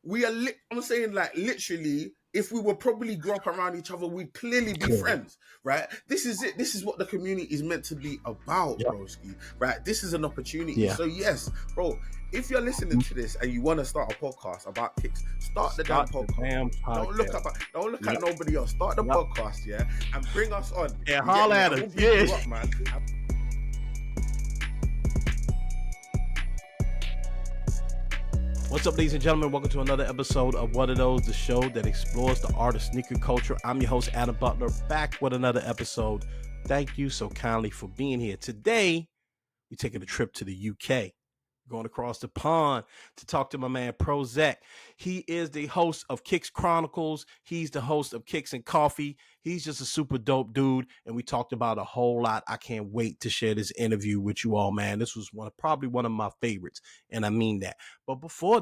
I'm saying, like, literally, if we would probably grow up around each other, we'd clearly be friends, right? This is it. This is what the community is meant to be about, Yep. broski, right? This is an opportunity. Yeah. So yes, bro, if you're listening to this and you want to start a podcast about kicks, start the damn podcast. Don't look at nobody else. Start the podcast, yeah, and bring us on. Yeah, holla at us. We'll beat you up, man. What's up, ladies and gentlemen? Welcome to another episode of What Are Those, the show that explores the art of sneaker culture. I'm your host, Adam Butler, back with another episode. Thank you so kindly for being here. Today, we're taking a trip to the UK. Going across the pond to talk to my man PROZECH. He is the host of Kicks Chronicles. He's the host of Kicks and Coffee. He's just a super dope dude, and we talked about a whole lot. I can't wait to share this interview with you all, man. This was probably one of my favorites, and I mean that. But before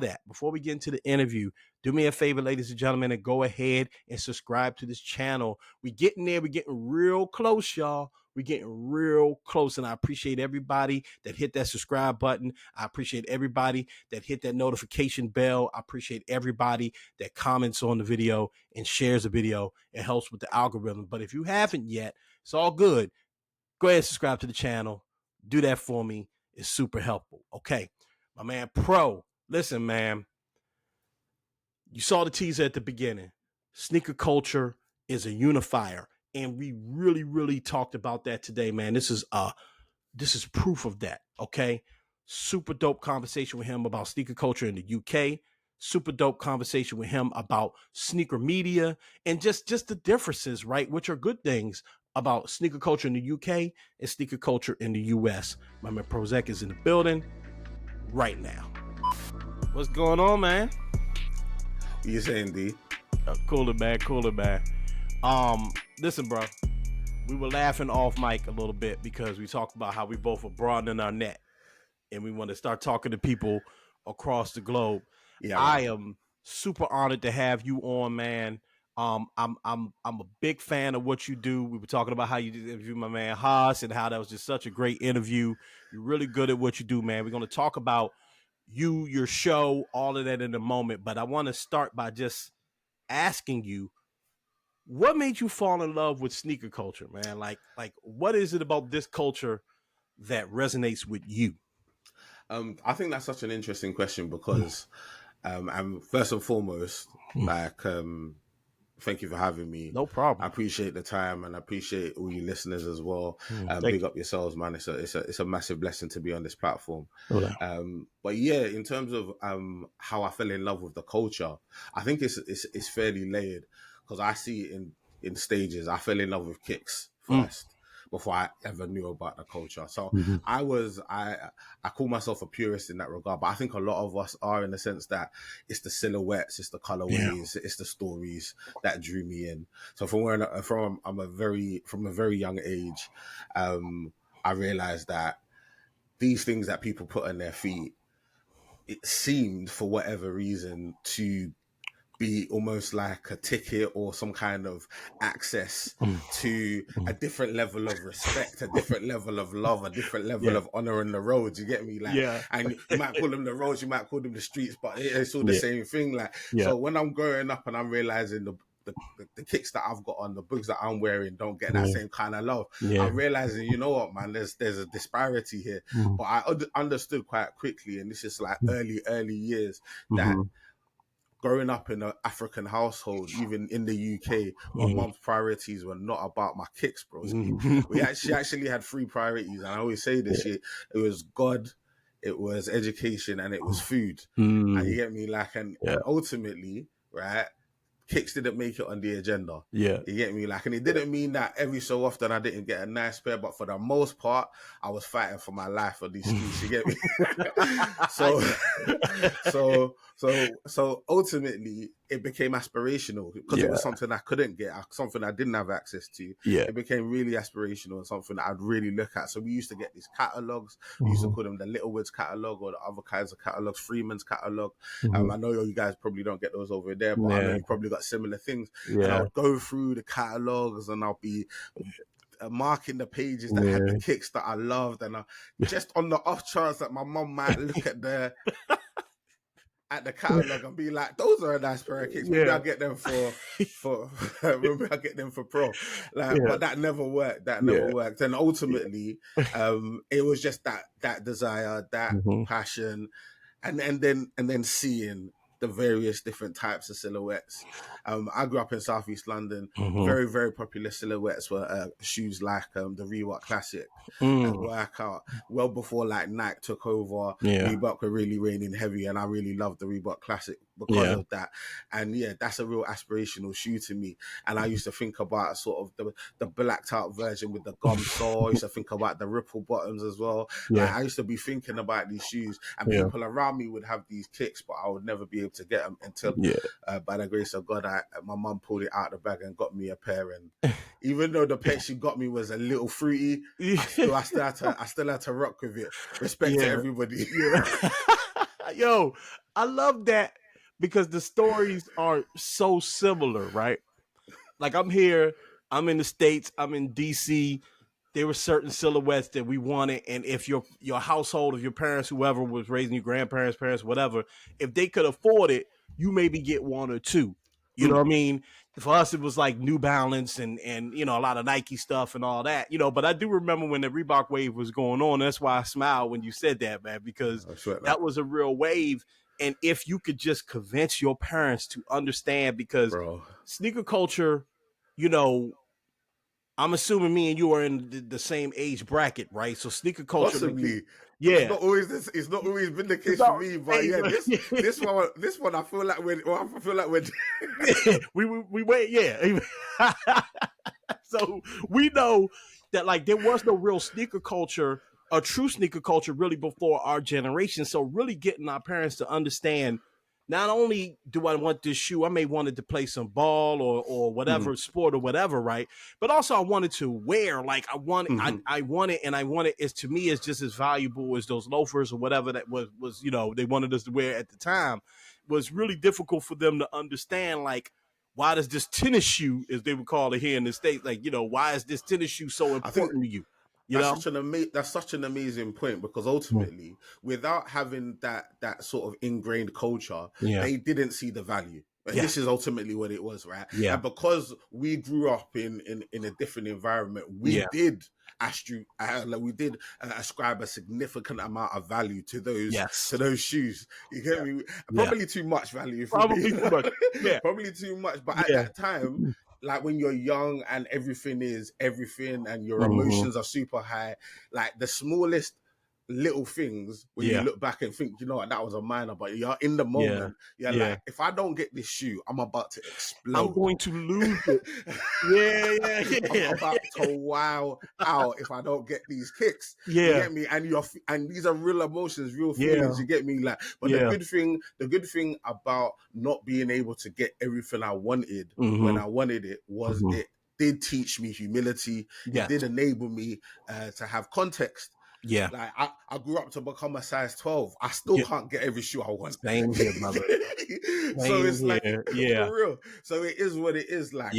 we get into the interview, do me a favor, ladies and gentlemen, and go ahead and subscribe to this channel. We're getting there. We're getting real close, y'all. We're getting real close, and I appreciate everybody that hit that subscribe button. I appreciate everybody that hit that notification bell. I appreciate everybody that comments on the video and shares the video. It helps with the algorithm. But if you haven't yet, it's all good. Go ahead and subscribe to the channel. Do that for me. It's super helpful. Okay, my man Pro. Listen, man. You saw the teaser at the beginning. Sneaker culture is a unifier. And we really, really talked about that today, man. This is proof of that, okay? Super dope conversation with him about sneaker culture in the UK. Super dope conversation with him about sneaker media and just the differences, right? Which are good things about sneaker culture in the UK and sneaker culture in the US. My man PROZECH is in the building right now. What's going on, man? What you saying, D? Cooler, man. Listen, bro, we were laughing off mic a little bit because we talked about how we both are broadening our net and we want to start talking to people across the globe. Yeah, I am super honored to have you on, man. I'm a big fan of what you do. We were talking about how you interviewed my man Haas and how that was just such a great interview. You're really good at what you do, man. We're going to talk about you, your show, all of that in a moment. But I want to start by just asking you, what made you fall in love with sneaker culture, man? Like what is it about this culture that resonates with you? I think that's such an interesting question because, and first and foremost, thank you for having me. No problem. I appreciate the time and I appreciate all you listeners as well. Big up yourselves, man. It's a massive blessing to be on this platform. But yeah, in terms of how I fell in love with the culture, I think it's fairly layered because I see it in stages. I fell in love with kicks first. Before I ever knew about the culture. So I call myself a purist in that regard, but I think a lot of us are in the sense that it's the silhouettes, it's the colorways, it's the stories that drew me in. So from a very young age, I realized that these things that people put on their feet, it seemed for whatever reason to be almost like a ticket or some kind of access to a different level of respect, a different level of love, a different level of honor on the roads. You get me? And you might call them the roads, you might call them the streets, but it's all the same thing. So when I'm growing up and I'm realizing the kicks that I've got on, the books that I'm wearing don't get that same kind of love. I'm realizing, you know what, man, there's a disparity here. But I understood quite quickly, and this is like early years, that growing up in an African household, even in the UK, my mom's priorities were not about my kicks, bro. She actually had 3 priorities, and I always say this shit. It was God, it was education, and it was food. And you get me? And ultimately, right, kicks didn't make it on the agenda. You get me? And it didn't mean that every so often I didn't get a nice pair, but for the most part, I was fighting for my life on these streets. You get me? So ultimately, it became aspirational because it was something I couldn't get, something I didn't have access to. It became really aspirational and something that I'd really look at. So we used to get these catalogs. We used to call them the Littlewoods catalog or the other kinds of catalogs, Freeman's catalog. I know you guys probably don't get those over there, but I know you probably got similar things. And I would go through the catalogs and I'll be marking the pages that had the kicks that I loved, and just on the off chance that my mom might look at at the catalog and be like, those are nice pair of kicks. Maybe I'll get them for maybe I'll get them for pro. Like, but that never worked. That never worked. And ultimately, it was just that desire, that passion, and then seeing the various different types of silhouettes. I grew up in Southeast London. Very, very popular silhouettes were shoes like the Reebok Classic, Workout. Well before like Nike took over, Reebok were really reigning heavy, and I really loved the Reebok Classic because of that. And that's a real aspirational shoe to me. And I used to think about sort of the blacked out version with the gum sole. I used to think about the ripple bottoms as well. Like, I used to be thinking about these shoes, and people around me would have these kicks, but I would never be able to get them until by the grace of God, my mum pulled it out of the bag and got me a pair. And even though the pair she got me was a little fruity, I still had to rock with it. Respect to everybody. Yo, I love that because the stories are so similar, right? Like I'm here, I'm in the States, I'm in DC. There were certain silhouettes that we wanted, and if your household, if your parents, whoever was raising your grandparents, parents, whatever, if they could afford it, you maybe get one or two. You know what I mean? For us, it was like New Balance and a lot of Nike stuff and all that. But I do remember when the Reebok wave was going on. That's why I smiled when you said that, man, because that was a real wave. And if you could just convince your parents to understand, because sneaker culture, I'm assuming me and you are in the same age bracket, right? So sneaker culture, possibly, it's not always been the case for me, but this one, I feel like we wait, So we know that like there was no real sneaker culture, a true sneaker culture, really before our generation. So really getting our parents to understand. Not only do I want this shoe, I may wanted to play some ball or whatever sport or whatever, right? But also I wanted to wear, like I want it is, to me, is just as valuable as those loafers or whatever that was they wanted us to wear at the time. It was really difficult for them to understand, like, why does this tennis shoe, as they would call it here in the States, like, why is this tennis shoe so important to you? That's such an amazing point, because ultimately, without having that sort of ingrained culture, they didn't see the value. This is ultimately what it was, right? Yeah. And because we grew up in a different environment, we did ascribe a significant amount of value to those shoes. You get me? Probably too much value. Probably too much. Yeah. Probably too much. But at that time, like when you're young and everything is everything and your emotions are super high, like the smallest little things, when you look back and think, what, that was a minor, but you're in the moment, like, if I don't get this shoe, I'm about to explode. I'm going to lose it. I'm about to wow out if I don't get these kicks. You get me? And these are real emotions, real feelings. You get me? Like, but the good thing about not being able to get everything I wanted when I wanted it was it did teach me humility. It did enable me to have context. Yeah. Like I grew up to become a size 12. I still can't get every shoe I want. Same here, brother. So it's like, for real. So it is what it is. Like,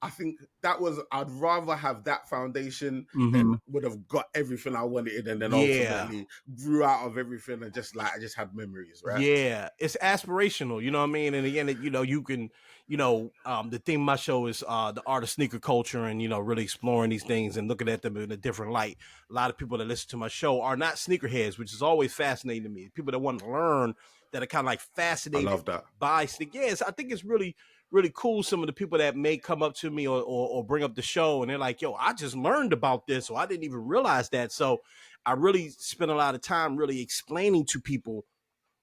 I think that was, I'd rather have that foundation than would have got everything I wanted and then ultimately grew out of everything and I just had memories, right? Yeah. It's aspirational, you know what I mean? And again, you can, the theme of my show is the art of sneaker culture and, really exploring these things and looking at them in a different light. A lot of people that listen to my show are not sneakerheads, which is always fascinating to me. People that want to learn, that are kind of like fascinated by sneakers. Yes, I think it's really, really cool. Some of the people that may come up to me or bring up the show and they're like, yo, I just learned about this, or I didn't even realize that. So I really spend a lot of time really explaining to people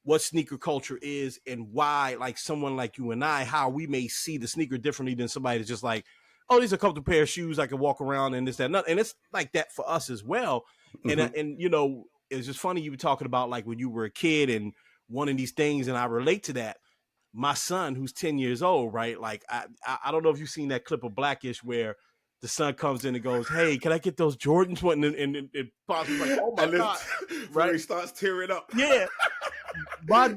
what sneaker culture is and why, like someone like you and I, how we may see the sneaker differently than somebody that's just like, oh, these are a comfortable pair of shoes, I can walk around and this, that, and that. And it's like that for us as well. And it's just funny you were talking about like when you were a kid and wanting these things, and I relate to that. My son, who's 10 years old, right? Like, I don't know if you've seen that clip of Blackish where the son comes in and goes, hey, can I get those Jordans? And Pop's like, oh my God. Right? He starts tearing up. Yeah.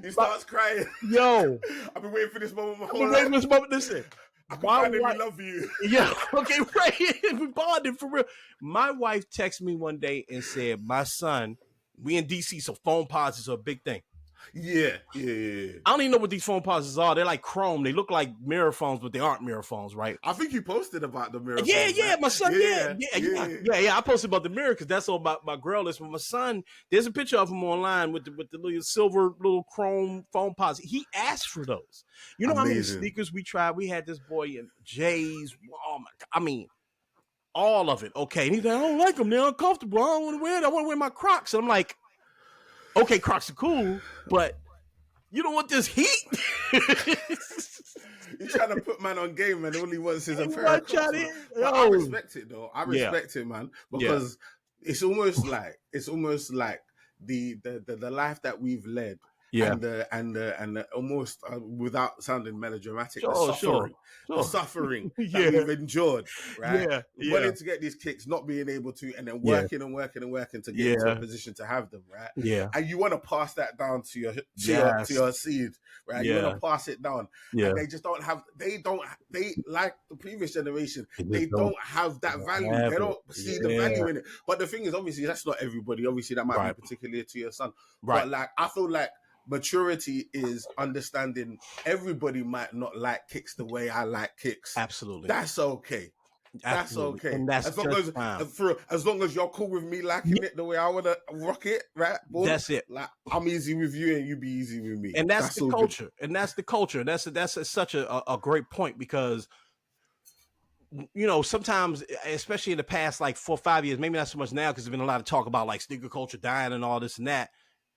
He starts crying. Yo. I've been waiting for this moment my whole life. I've been waiting for this moment. Listen. I finally love you. Yeah. Okay, right. We bonded for real. My wife texted me one day and said, my son, we in DC, so phone pauses are a big thing. Yeah. I don't even know what these phone pauses are. They're like chrome. They look like mirror phones, but they aren't mirror phones, right? I think you posted about the mirror Yeah, phones, right? my son, yeah. I posted about the mirror because that's on my girl list. But my son, there's a picture of him online with the little silver little chrome phone pods. He asked for those. You know how many Amazing. sneakers we tried? We had this boy in J's. Oh my God. I mean, all of it. Okay. And he's like, I don't like them. They're uncomfortable. I don't want to wear it. I want to wear my Crocs. And I'm like, okay, Crocs are cool, but you don't want this heat. You're trying to put man on game, man. All he wants is a pair of Crocs. But I respect it though. I respect it, man, because it's almost like the life that we've led. And the almost without sounding melodramatic, the suffering that we've endured, right? Wanting to get these kicks, not being able to, and then working to get into a position to have them, right? And you want to pass that down to your seed, right? You want to pass it down, and they just don't have. They like the previous generation. They don't have that value. They don't see the value in it. But the thing is, obviously, that's not everybody. Obviously, that might be particular to your son. But like, I feel like maturity is understanding everybody might not like kicks the way I like kicks. Absolutely. That's okay. That's okay. And that's as long as you're cool with me liking it the way I want to rock it, right? Boom, that's it. Like, I'm easy with you and you be easy with me. And that's the culture. Good. And that's the culture. That's such a great point because, you know, sometimes, especially in the past like 4 or 5 years, maybe not so much now because there's been a lot of talk about like sneaker culture dying and all this and that,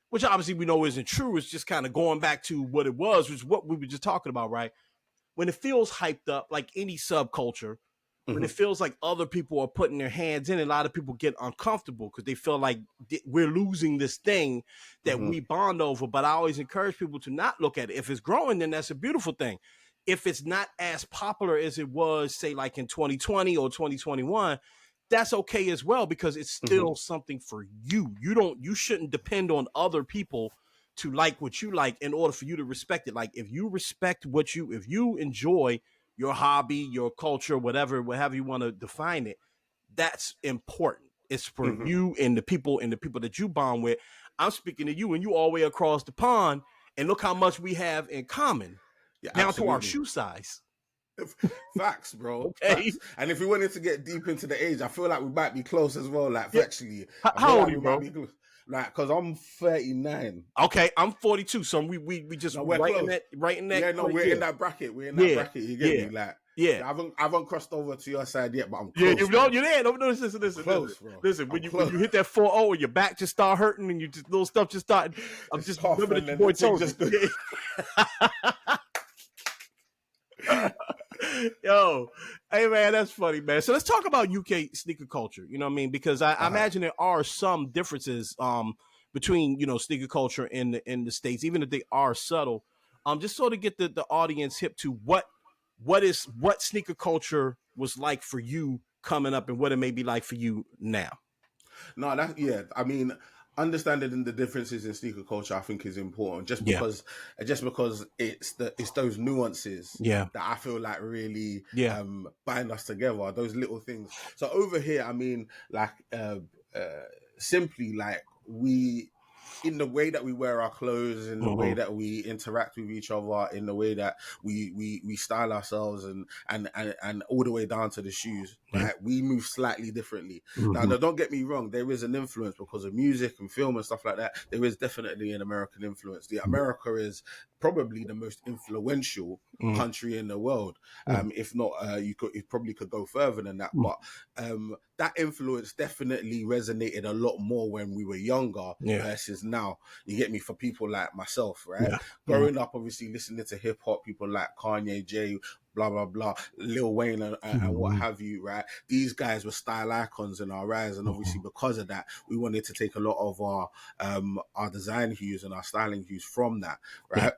which obviously we know isn't true. It's just kind of going back to what it was, which is what we were just talking about, right? When it feels hyped up, like any subculture, when it feels like other people are putting their hands in, a lot of people get uncomfortable because they feel like we're losing this thing that we bond over. But I always encourage people to not look at it. If it's growing, then that's a beautiful thing. If it's not as popular as it was, say, like in 2020 or 2021, that's okay as well, because it's still something for you. You shouldn't depend on other people to like what you like in order for you to respect it. Like, if you respect if you enjoy your hobby, your culture, whatever you want to define it, that's important. It's for you and the people that you bond with. I'm speaking to you and you all the way across the pond, and look how much we have in common, down to our shoe size. Facts, bro. Okay. Facts. And if we wanted to get deep into the age, I feel like we might be close as well. Like, factually, how old are you, bro? Like, because I'm 39. Okay, I'm 42. So we just right in that. Yeah, no, we're in that bracket. We're in that bracket. You get me? Like, I haven't crossed over to your side yet, but I'm close. You're there. No, listen. Close, bro. Listen, when you hit that 4-0 and your back just start hurting and you just little stuff just start. I'm just remember that your boy told you. Yo, hey man, that's funny, man. So let's talk about UK sneaker culture. You know what I mean? Because I imagine there are some differences between, you know, sneaker culture in the States, even if they are subtle. Just sort of get the audience hip to what sneaker culture was like for you coming up and what it may be like for you now. No, I mean, understanding the differences in sneaker culture, I think, is important. Just because it's those nuances that I feel like really bind us together. Those little things. So over here, I mean, like simply like in the way that we wear our clothes, in the way that we interact with each other, in the way that we style ourselves, and all the way down to the shoes, right? We move slightly differently. Now, don't get me wrong, there is an influence because of music and film and stuff like that. There is definitely an American influence. America is probably the most influential country in the world. If not, you probably could go further than that. But that influence definitely resonated a lot more when we were younger versus now. You get me? For people like myself, right? Growing up, obviously listening to hip hop, people like Kanye, Jay, blah blah blah, Lil Wayne and what have you, right? These guys were style icons in our eyes, and obviously because of that, we wanted to take a lot of our design hues and our styling hues from that, right?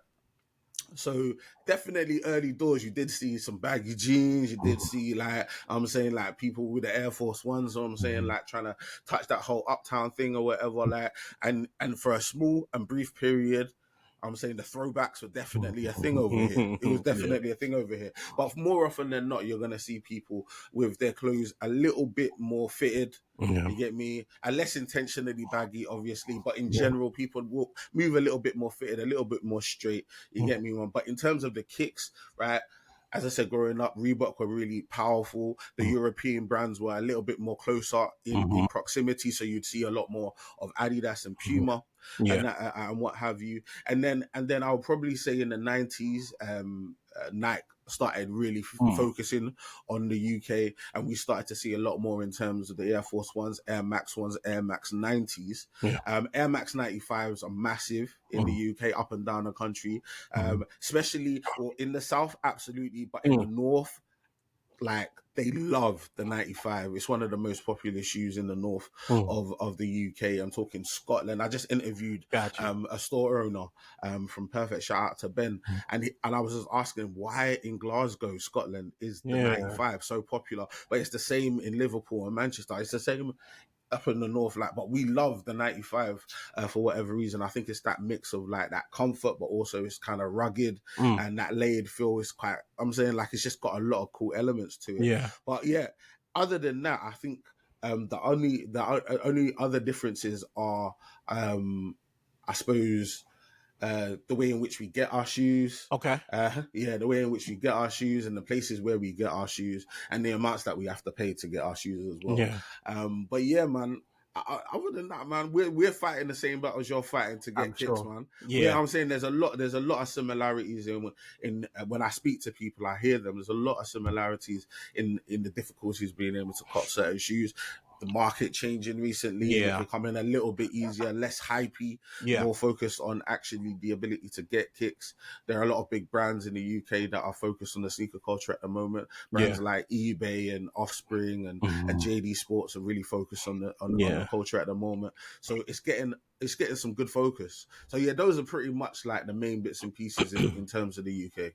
So definitely early doors, you did see some baggy jeans. You did see, like, I'm saying, like, people with the Air Force Ones, or I'm saying, like, trying to touch that whole uptown thing or whatever, like, and for a small and brief period, I'm saying the throwbacks were definitely a thing over here. It was definitely a thing over here. But more often than not, you're going to see people with their clothes a little bit more fitted. You get me? And less intentionally baggy, obviously. But in general, people will move a little bit more fitted, a little bit more straight. You get me, man? But in terms of the kicks, right? As I said, growing up, Reebok were really powerful. The European brands were a little bit more closer in proximity. So you'd see a lot more of Adidas and Puma and what have you. And then I would probably say in the 90s, Nike started really focusing on the UK, and we started to see a lot more in terms of the Air Force Ones, Air Max 90s. Air Max 95s are massive in the UK, up and down the country, especially in the south, absolutely, but in the north, like they love the 95. It's one of the most popular shoes in the north of the UK. I'm talking Scotland. I just interviewed a store owner from Perfect. Shout out to Ben. And I was just asking why in Glasgow, Scotland, is the 95 so popular, but it's the same in Liverpool and Manchester. It's the same up in the north, like, but we love the 95 for whatever reason. I think it's that mix of like that comfort, but also it's kind of rugged and that layered feel is quite, I'm saying, like, it's just got a lot of cool elements to it. But other than that, I think the only other differences are I suppose the way in which we get our shoes. The way in which we get our shoes and the places where we get our shoes and the amounts that we have to pay to get our shoes as well. But yeah, man, other than that, man, we're fighting the same battles you're fighting to get kicks, man. I'm saying there's a lot of similarities in when I speak to people, I hear them. There's a lot of similarities in the difficulties being able to cop certain shoes. The market changing recently, becoming a little bit easier, less hypey, more focused on actually the ability to get kicks. There are a lot of big brands in the UK that are focused on the sneaker culture at the moment. Brands like eBay and Offspring and JD Sports are really focused on the culture at the moment. So it's getting some good focus. So yeah, those are pretty much like the main bits and pieces in terms of the UK.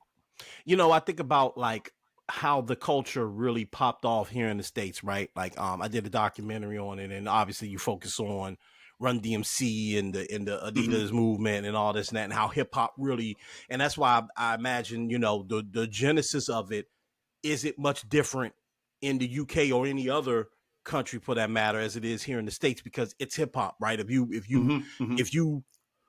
You know, I think about like how the culture really popped off here in the States, right? Like, I did a documentary on it, and obviously you focus on Run DMC and the Adidas movement and all this and that, and how hip hop really, and that's why I imagine, you know, the genesis of it, is it much different in the UK or any other country for that matter as it is here in the States, because it's hip hop, right? If you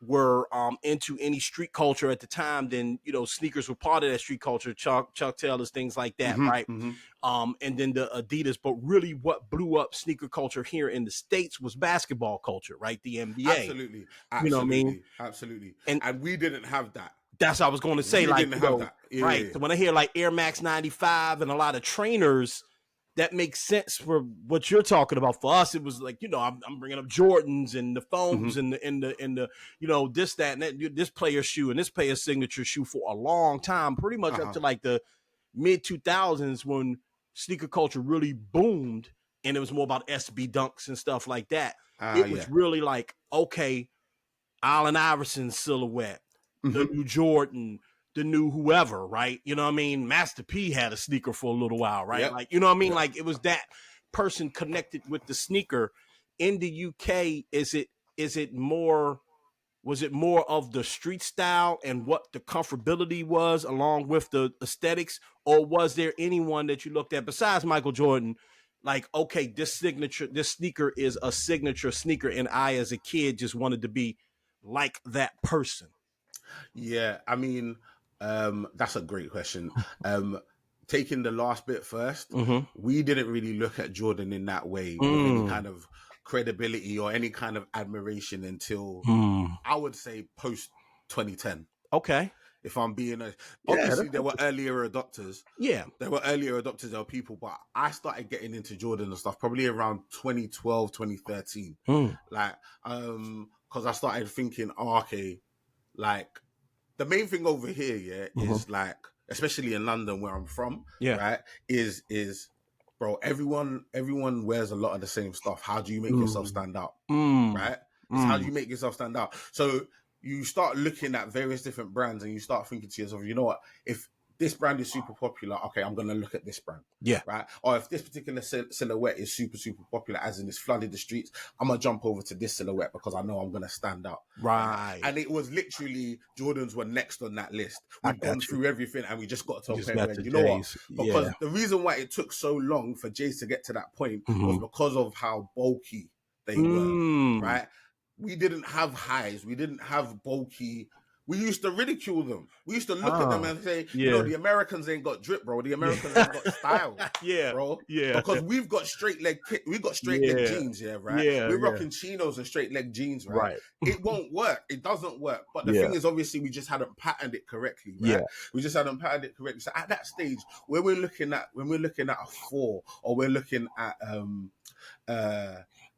were into any street culture at the time, then, you know, sneakers were part of that street culture, Chuck Taylors, things like that, right? And then the Adidas. But really what blew up sneaker culture here in the States was basketball culture, right? The NBA. Absolutely. You know what I mean? Absolutely. And we didn't have that. That's what I was going to say. We didn't have that. Right. So when I hear like Air Max 95 and a lot of trainers, that makes sense for what you're talking about. For us, it was like, you know, I'm bringing up Jordans and the foams and the you know, this, that, and that, this player's shoe and this player's signature shoe for a long time, pretty much up to like the mid 2000s when sneaker culture really boomed and it was more about SB dunks and stuff like that. It was really like, okay, Allen Iverson's silhouette, the new Jordan, the new whoever, right? You know what I mean? Master P had a sneaker for a little while, right? Like, you know what I mean? Like, it was that person connected with the sneaker. In the UK, was it more of the street style and what the comfortability was along with the aesthetics? Or was there anyone that you looked at besides Michael Jordan, like, okay, this sneaker is a signature sneaker, and I as a kid just wanted to be like that person? Yeah, I mean, that's a great question. Taking the last bit first, we didn't really look at Jordan in that way with any kind of credibility or any kind of admiration until I would say post 2010. Okay. If I'm being honest. Obviously there were earlier adopters. There were people, but I started getting into Jordan and stuff probably around 2012, 2013. Like, cause I started thinking, okay, like, the main thing over here, is like, especially in London where I'm from, right, is bro, everyone wears a lot of the same stuff. How do you make yourself stand out? Right? It's how do you make yourself stand out? So you start looking at various different brands and you start thinking to yourself, you know what, if this brand is super popular. Okay, I'm going to look at this brand. Yeah. Right. Or if this particular silhouette is super, super popular, as in it's flooded the streets, I'm going to jump over to this silhouette because I know I'm going to stand out. Right. And it was literally, Jordans were next on that list. We'd gone through everything and we just got to a point where, you know what? Because the reason why it took so long for Jays to get to that point was because of how bulky they were. Right. We didn't have highs. We didn't have bulky. We used to ridicule them. We used to look at them and say, you know, the Americans ain't got drip, bro. The Americans ain't got style, bro. Because we've got straight leg jeans, right? We're rocking chinos and straight leg jeans, right? It won't work. It doesn't work. But the thing is, obviously, we just hadn't patterned it correctly, right? We just hadn't patterned it correctly. So at that stage, when we're looking at a 4, or we're looking at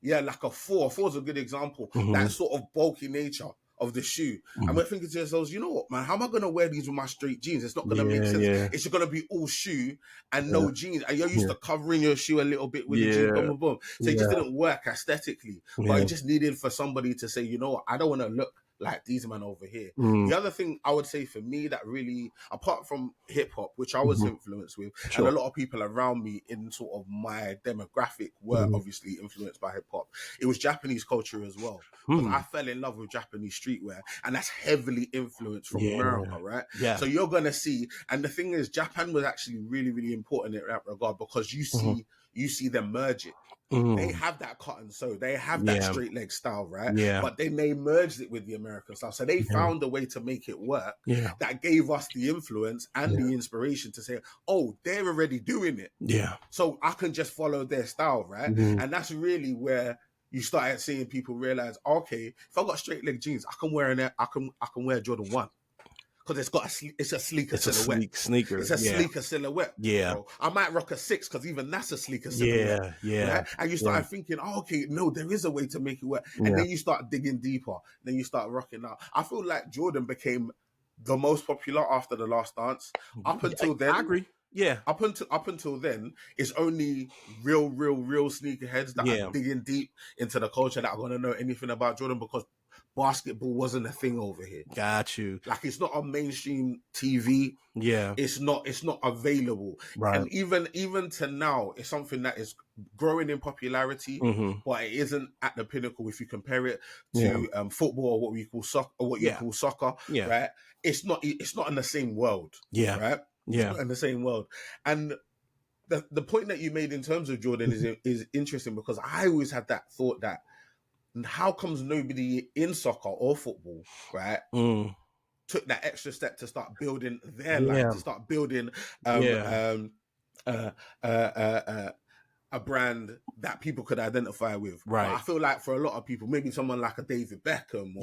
like a 4. 4 is a good example. That sort of bulky nature of the shoe. And we're thinking to ourselves, you know what, man, how am I going to wear these with my straight jeans? It's not going to make sense. It's just going to be all shoe and no jeans. And you're used to covering your shoe a little bit with the jeans, boom, boom, boom. So it just didn't work aesthetically. But it just needed for somebody to say, you know what, I don't want to look like these men over here. The other thing I would say for me that really, apart from hip hop, which I was influenced with, and a lot of people around me in sort of my demographic were obviously influenced by hip hop, it was Japanese culture as well. Because I fell in love with Japanese streetwear, and that's heavily influenced from America, right? So you're gonna see, and the thing is, Japan was actually really, really important in that regard, because you see them merge it. They have that cotton sew, they have that straight leg style, right? But then they merged it with the American style. So they found a way to make it work that gave us the influence and the inspiration to say, oh, they're already doing it. So I can just follow their style, right? And that's really where you started seeing people realize, okay, if I got straight leg jeans, I can wear Jordan 1. Because it's a sleeker silhouette. It's a sleeker silhouette. Bro. I might rock a 6 because even that's a sleeker silhouette. Right? And you start thinking, oh, okay, no, there is a way to make it work. And then you start digging deeper. Then you start rocking out. I feel like Jordan became the most popular after The Last Dance. Up until then, I agree. Up until then, it's only real sneakerheads that are digging deep into the culture that are going to know anything about Jordan, because basketball wasn't a thing over here. Got you. Like, it's not on mainstream TV. It's not available. Right. And even to now, it's something that is growing in popularity, but it isn't at the pinnacle if you compare it to football, or what we call soccer, or what you call soccer. Right. It's not in the same world. Right. It's not in the same world. And the point that you made in terms of Jordan is interesting, because I always had that thought that, how comes nobody in soccer or football, right, took that extra step to start building their line, to start building a brand that people could identify with. Right. But I feel like for a lot of people, maybe someone like a David Beckham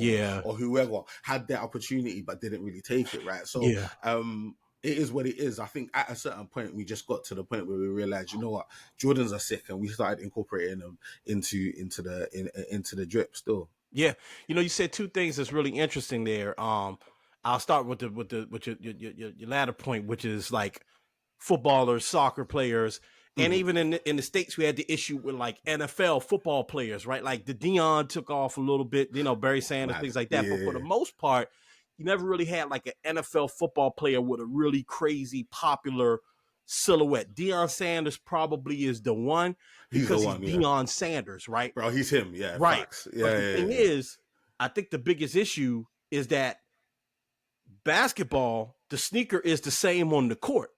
or whoever had that opportunity but didn't really take it, right? So it is what it is. I think at a certain point, we just got to the point where we realized, you know what, Jordans are sick, and we started incorporating them into the drip still. Yeah, you know, you said two things that's really interesting there. I'll start with your latter point, which is like footballers, soccer players, and even in the States, we had the issue with like NFL football players, right? Like the Deion took off a little bit, you know, Barry Sanders, things like that. But for the most part, you never really had like an NFL football player with a really crazy popular silhouette. Deion Sanders probably is the one, because he's Deion Sanders, right? Bro, he's him, right. Facts. But the thing is, I think the biggest issue is that basketball, the sneaker is the same on the court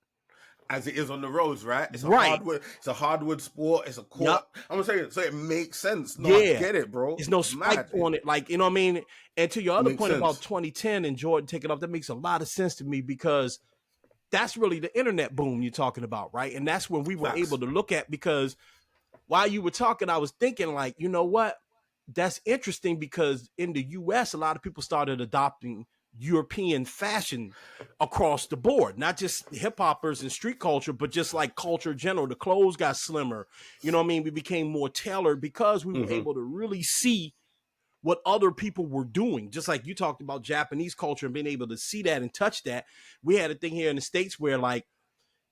as it is on the roads, right? It's a hardwood sport. It's a court. I'm saying, so it makes sense. No, I get it, bro. There's no spike on it, like, you know what I mean? And to your other point about 2010 and Jordan taking off, that makes a lot of sense to me, because that's really the internet boom you're talking about, right? And that's when we were able to look at, because while you were talking, I was thinking, like, you know what? That's interesting, because in the US, a lot of people started adopting European fashion across the board, not just hip hoppers and street culture, but just like culture in general. The clothes got slimmer. You know what I mean? We became more tailored because we were able to really see what other people were doing. Just like you talked about Japanese culture and being able to see that and touch that. We had a thing here in the States where, like,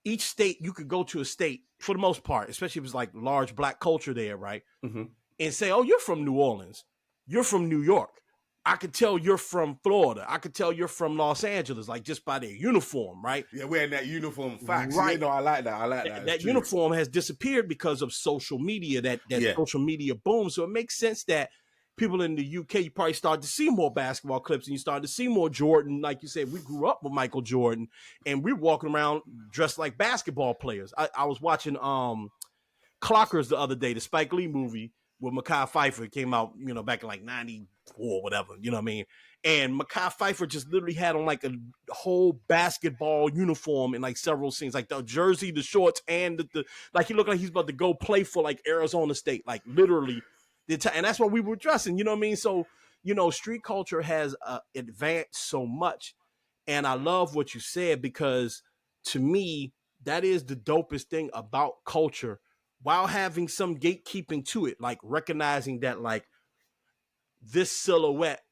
each state, you could go to a state for the most part, especially if it's like large black culture there, right? And say, oh, you're from New Orleans. You're from New York. I could tell you're from Florida. I could tell you're from Los Angeles, like just by their uniform, right? Yeah, wearing that uniform. Facts. Right. I like that. I like that. That uniform has disappeared because of social media, that social media boom. So it makes sense that people in the UK, you probably start to see more basketball clips and you start to see more Jordan. Like you said, we grew up with Michael Jordan and we're walking around dressed like basketball players. I was watching Clockers the other day, the Spike Lee movie with Mekhi Phifer. It came out, back in like 94 or whatever, you know what I mean? And Mekhi Phifer just literally had on like a whole basketball uniform in like several scenes, like the jersey, the shorts, and the like he looked like he's about to go play for like Arizona State, like literally. And that's what we were dressing, you know what I mean? So, street culture has advanced so much. And I love what you said, because to me, that is the dopest thing about culture, while having some gatekeeping to it, like recognizing that like this silhouette,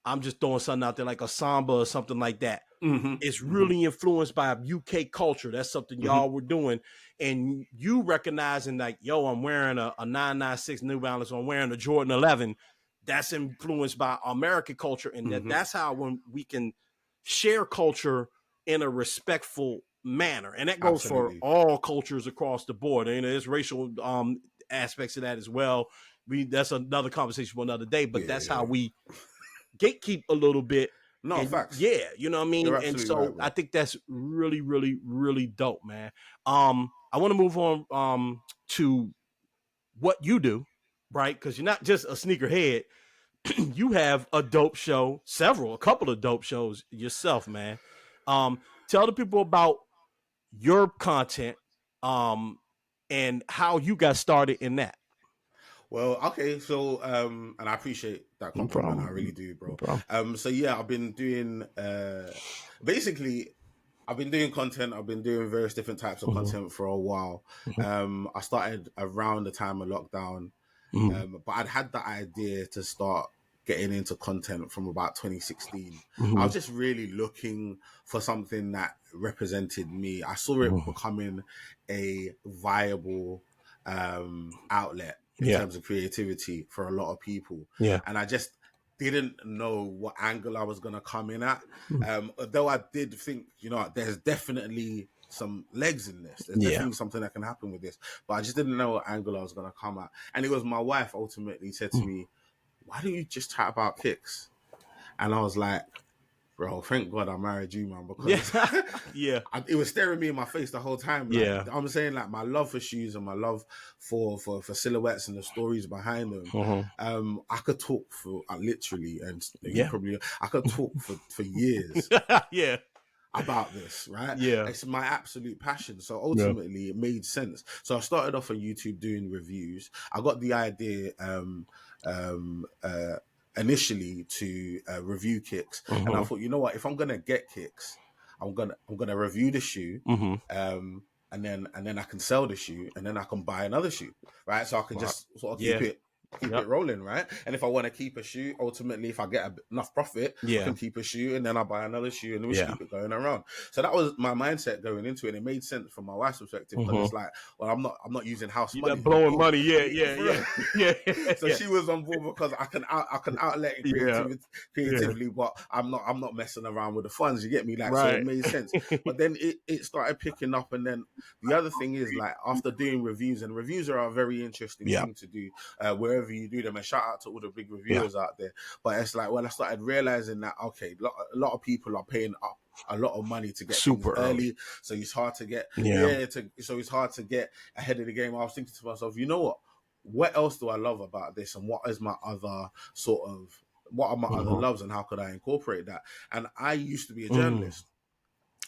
I'm just throwing something out there like a samba or something like that. It's really influenced by UK culture. That's something y'all were doing. And you recognizing like, yo, I'm wearing a 996 New Balance, or I'm wearing a Jordan 11. That's influenced by American culture. And that's how when we can share culture in a respectful manner. And that goes for all cultures across the board. And there's racial aspects of that as well. That's another conversation for another day, but that's how we gatekeep a little bit. No, facts. Yeah, you know what I mean? And so right, I think that's really, really, really dope, man. I want to move on to what you do, right? Because you're not just a sneakerhead. You have a dope show, a couple of dope shows yourself, man. Tell the people about your content and how you got started in that. Well, okay, so and I appreciate that compliment. I really do, bro. So yeah, I've been doing basically I've been doing content. I've been doing various different types of content for a while. I started around the time of lockdown, but I'd had the idea to start getting into content from about 2016. I was just really looking for something that represented me. I saw it becoming a viable outlet in terms of creativity for a lot of people. And I just didn't know what angle I was going to come in at. Though I did think, there's definitely some legs in this. There's definitely something that can happen with this. But I just didn't know what angle I was going to come at. And it was my wife ultimately said to me, why don't you just chat about kicks? And I was like, bro, thank God I married you, man, because it was staring me in my face the whole time. Like, I'm saying, like, my love for shoes and my love for silhouettes and the stories behind them. I could talk for literally, and I could talk for years. About this, right? It's my absolute passion. So ultimately it made sense. So I started off on YouTube doing reviews. I got the idea initially to review kicks, and I thought, you know what, if I'm gonna get kicks, I'm gonna review the shoe, and then I can sell the shoe, and then I can buy another shoe, right? So I can just sort of keep it rolling, right? And if I want to keep a shoe, ultimately, if I get enough profit, I can keep a shoe, and then I buy another shoe, and we just keep it going around. So that was my mindset going into it. And it made sense from my wife's perspective, because it's like, well, I'm not using house money, blowing money, So she was on board because I can outlet it creatively, but I'm not messing around with the funds. You get me? Like, so it made sense. But then it started picking up, and then the other thing is, like, after doing reviews, and reviews are a very interesting thing to do wherever you do them, and shout out to all the big reviewers out there. But it's like, when I started realizing that, okay, a lot of people are paying up a lot of money to get super early, so it's hard to get so it's hard to get ahead of the game. I was thinking to myself, you know what else do I love about this, and what is my other what are my other loves, and how could I incorporate that? And I used to be a journalist,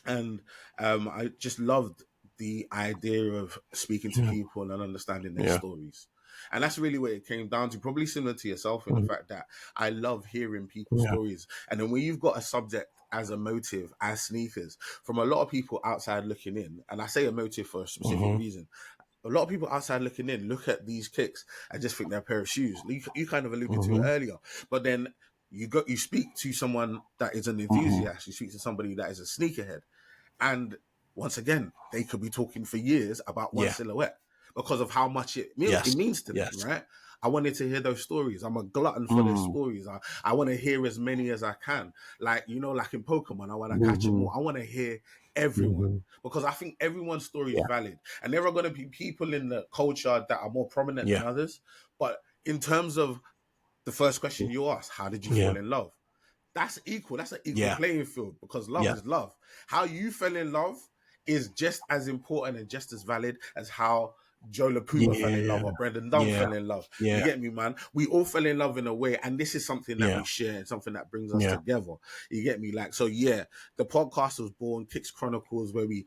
and I just loved the idea of speaking to people and understanding their stories. And that's really what it came down to, probably similar to yourself, in the fact that I love hearing people's stories. And then when you've got a subject as a motive, as sneakers, from a lot of people outside looking in, and I say a motive for a specific reason, a lot of people outside looking in look at these kicks and just think they're a pair of shoes. You kind of alluded to it earlier, but then you speak to someone that is an enthusiast, you speak to somebody that is a sneakerhead, and once again, they could be talking for years about one silhouette, because of how much it means to them, right? I wanted to hear those stories. I'm a glutton for those stories. I want to hear as many as I can. Like, you know, like in Pokemon, I want to catch them all. I want to hear everyone because I think everyone's story is valid. And there are going to be people in the culture that are more prominent than others. But in terms of the first question you asked, how did you fall in love? That's equal. That's an equal playing field because love is love. How you fell in love is just as important and just as valid as how Joe LaPuma fell in love or Brendan Dunn fell in love. You get me, man? We all fell in love in a way, and this is something that we share and something that brings us together. You get me? Like, so yeah, the podcast was born, Kicks Chronicles, where we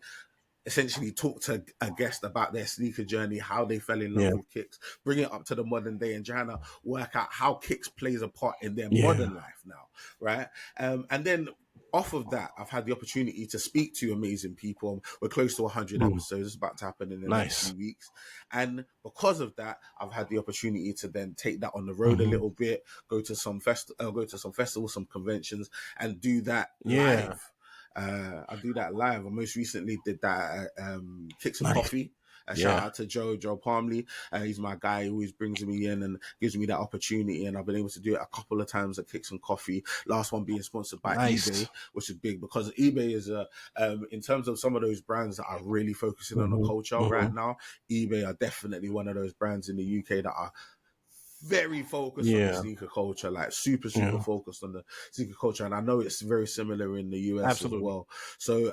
essentially talk to a guest about their sneaker journey, how they fell in love with kicks, bring it up to the modern day and trying to work out how kicks plays a part in their modern life now, right? And then off of that, I've had the opportunity to speak to amazing people. We're close to 100 episodes. It's about to happen in the next few weeks. And because of that, I've had the opportunity to then take that on the road a little bit, go to some festivals, some conventions, and do that live. I do that live. I most recently did that at Kicks and Coffee. Shout out to Joe Palmley. He's my guy. He always brings me in and gives me that opportunity. And I've been able to do it a couple of times at Kicks and Coffee. Last one being sponsored by eBay, which is big because eBay is in terms of some of those brands that are really focusing on the culture right now. eBay are definitely one of those brands in the UK that are very focused on the sneaker culture, like super focused on the sneaker culture, and I know it's very similar in the US as well. So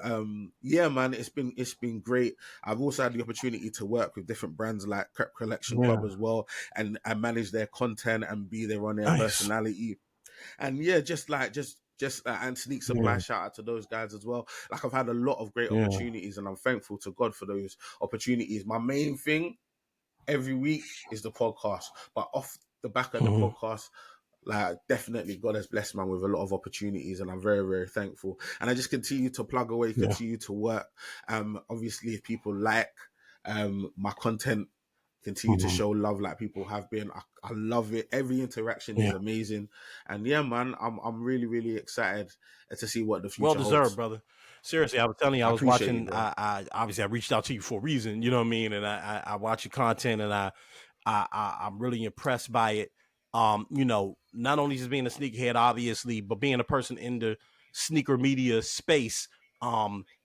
yeah, man, it's been great. I've also had the opportunity to work with different brands like Crep Collection Club as well, and manage their content and be there on their personality. And yeah, just and Sneak Supply, shout out to those guys as well. Like, I've had a lot of great opportunities, and I'm thankful to God for those opportunities. My main thing every week is the podcast, but off the back of the podcast, like, definitely God has blessed man with a lot of opportunities, and I'm very, very thankful. And I just continue to plug away, continue to work. Obviously, if people like my content, continue to show love like people have been. I love it. Every interaction is amazing, and yeah, man, I'm really, really excited to see what the future well deserved, holds. brother. Seriously, I was telling you, I was watching. You, I obviously I reached out to you for a reason, you know what I mean, and I watch your content, and I'm really impressed by it. You know, not only just being a sneakerhead, obviously, but being a person in the sneaker media space.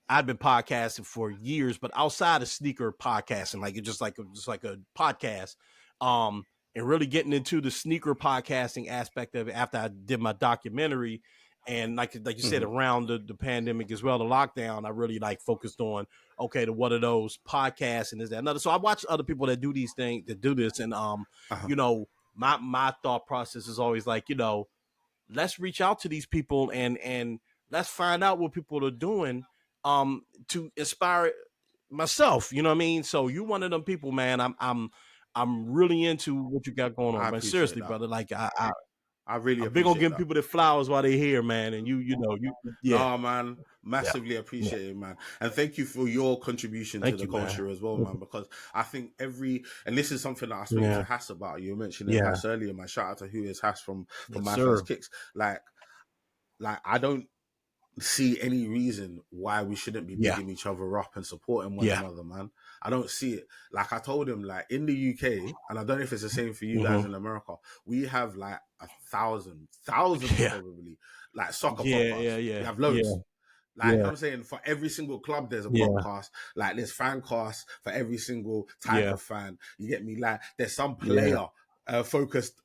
I've been podcasting for years, but outside of sneaker podcasting, like it's just like a podcast. And really getting into the sneaker podcasting aspect of it after I did my documentary. And like you said, around the pandemic as well, the lockdown, I really focused on, okay, what are those podcasts and is that another. So I watch other people that do these things, that do this. And, you know, my thought process is always like, you know, let's reach out to these people and let's find out what people are doing to inspire myself. You know what I mean? So you're one of them people, man. I'm really into what you got going on, man. Seriously, that, brother. Like I really I'm big on giving that. people their flowers while they're here, man. And you know, No, man, massively appreciate it, man. And thank you for your contribution to the culture as well, man, because I think and this is something that I spoke to Hass about. You were mentioning Hass earlier, man. Shout out to who is Hass from My First Kicks. Like I don't see any reason why we shouldn't be bigging each other up and supporting one another, man. I don't see it. Like, I told him, like, in the UK, and I don't know if it's the same for you guys in America, we have like thousands probably, like, soccer podcasts. We have loads. Like, I'm saying, for every single club, there's a podcast. Like, there's fan casts for every single type of fan. You get me? Like, there's some player focused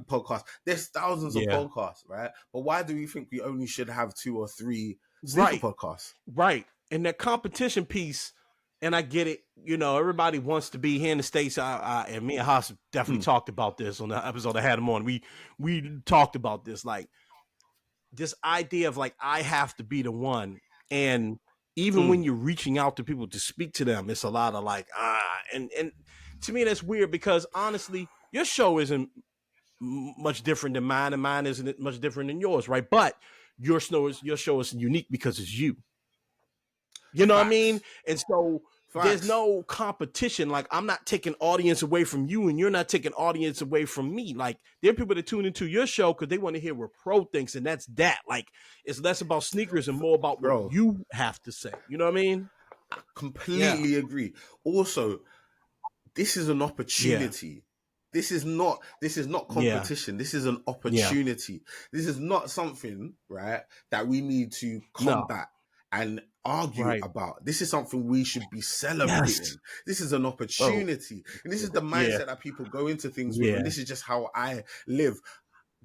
podcast. There's thousands of podcasts, right? But why do we think we only should have 2 or 3 sneaker podcasts? Right. And that competition piece, and I get it, you know, everybody wants to be here in the States. And me and Haas definitely talked about this on the episode I had him on. We talked about this, like, this idea of like, I have to be the one. And even when you're reaching out to people to speak to them, it's a lot of like, and to me, that's weird because honestly, your show isn't much different than mine, and mine isn't much different than yours, right? But your show is unique because it's you. You know what I mean? And so there's no competition. Like, I'm not taking audience away from you, and you're not taking audience away from me. Like, there are people that tune into your show because they want to hear what Pro thinks, and that's that. Like, it's less about sneakers and more about what you have to say. You know what I mean? I completely agree. Also, this is an opportunity This is not competition. This is an opportunity. This is not something, right, that we need to combat and argue about. This is something we should be celebrating. This is an opportunity. And this is the mindset that people go into things with. And this is just how I live.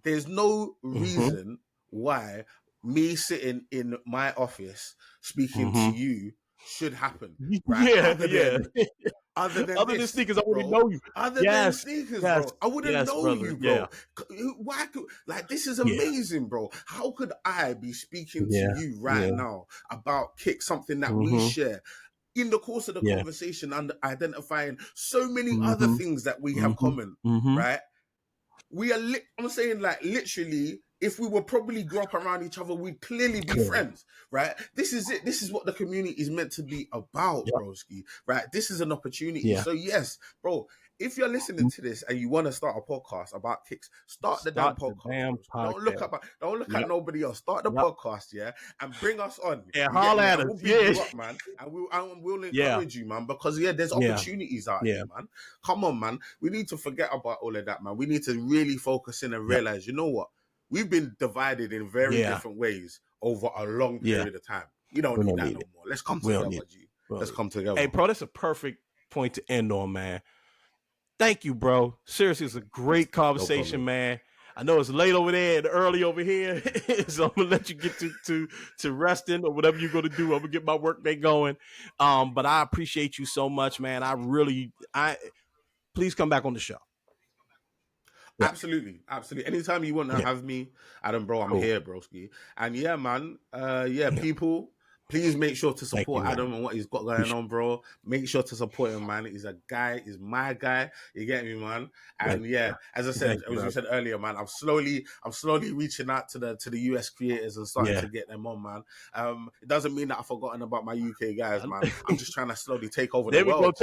There's no reason why me sitting in my office speaking to you should happen, right? Other than sneakers, I wouldn't know you. Other than sneakers, bro, I wouldn't know you, bro. Why could, like, this is amazing, bro. How could I be speaking to you right now about kick, something that we share? In the course of the conversation, and identifying so many other things that we have common, right? We are, I'm saying, like, literally, if we were probably grow up around each other, we'd clearly be friends, right? This is it. This is what the community is meant to be about, broski, right? This is an opportunity. So yes, bro, if you're listening to this and you want to start a podcast about kicks, start the damn podcast. Don't look at nobody else. Start the podcast, and bring us on. Holla at us. We'll big you up, man, and we'll encourage you, man, because there's opportunities out here, man. Come on, man. We need to forget about all of that, man. We need to really focus in and realize, you know what? We've been divided in very different ways over a long period of time. You don't need that no more. Let's come together, G. Let's come together. Hey, bro, that's a perfect point to end on, man. Thank you, bro. Seriously, it's a great conversation, man. I know it's late over there and early over here, so I'm gonna let you get to resting or whatever you're gonna do. I'm gonna get my work day going. But I appreciate you so much, man. Please come back on the show. Absolutely. Anytime you want to have me, Adam, bro, I'm here, broski. And man, people, please make sure to support Adam and what he's got going on, bro. Make sure to support him, man. He's a guy. He's my guy. You get me, man? And as I said, as you said earlier, man, I'm slowly reaching out to the US creators and starting to get them on, man. It doesn't mean that I've forgotten about my UK guys, man. I'm just trying to slowly take over the world.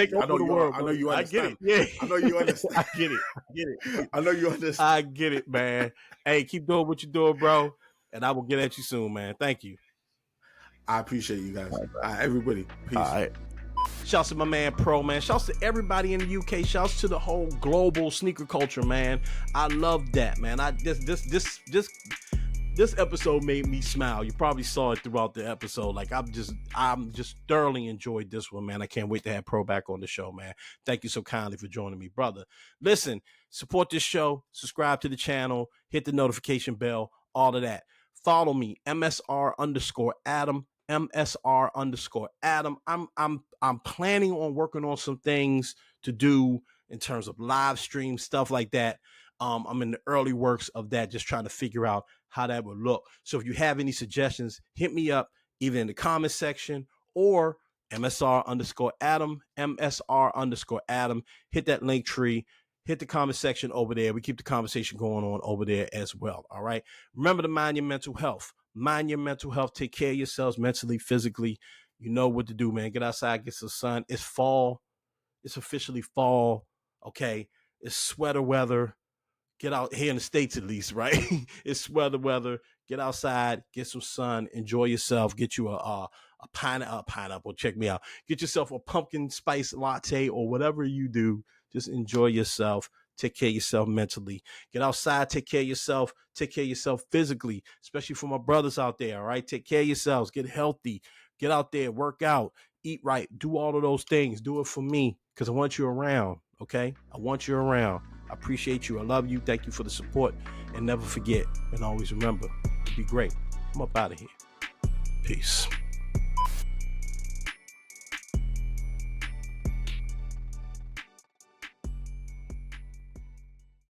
I know you understand. I get it. I know you understand. I get it. I know you understand. I get it, man. Hey, keep doing what you're doing, bro. And I will get at you soon, man. Thank you. I appreciate you guys. All right, everybody. Peace. All right. Shouts to my man Pro, man. Shouts to everybody in the UK. Shouts to the whole global sneaker culture, man. I love that, man. This episode made me smile. You probably saw it throughout the episode. Like, I'm just thoroughly enjoyed this one, man. I can't wait to have Pro back on the show, man. Thank you so kindly for joining me, brother. Listen, support this show, subscribe to the channel, hit the notification bell, all of that. Follow me, MSR_Adam. MSR_Adam. I'm planning on working on some things to do in terms of live stream stuff like that. I'm in the early works of that, just trying to figure out how that would look. So if you have any suggestions, hit me up either in the comment section or MSR_Adam, MSR_Adam. Hit that link tree. Hit the comment section over there. We keep the conversation going on over there as well. All right. Remember to mind your mental health. Mind your mental health. Take care of yourselves mentally, physically. You know what to do, man. Get outside, get some sun. It's fall. It's officially fall. Okay. It's sweater weather. Get out here in the States, at least, right? It's sweater weather. Get outside, get some sun, enjoy yourself. Get you a pineapple. Check me out. Get yourself a pumpkin spice latte or whatever you do. Just enjoy yourself. Take care of yourself mentally. Get outside, take care of yourself. Take care of yourself physically, especially for my brothers out there, all right? Take care of yourselves. Get healthy. Get out there, work out, eat right. Do all of those things. Do it for me because I want you around, okay? I want you around. I appreciate you. I love you. Thank you for the support. And never forget and always remember, be great. I'm up out of here. Peace.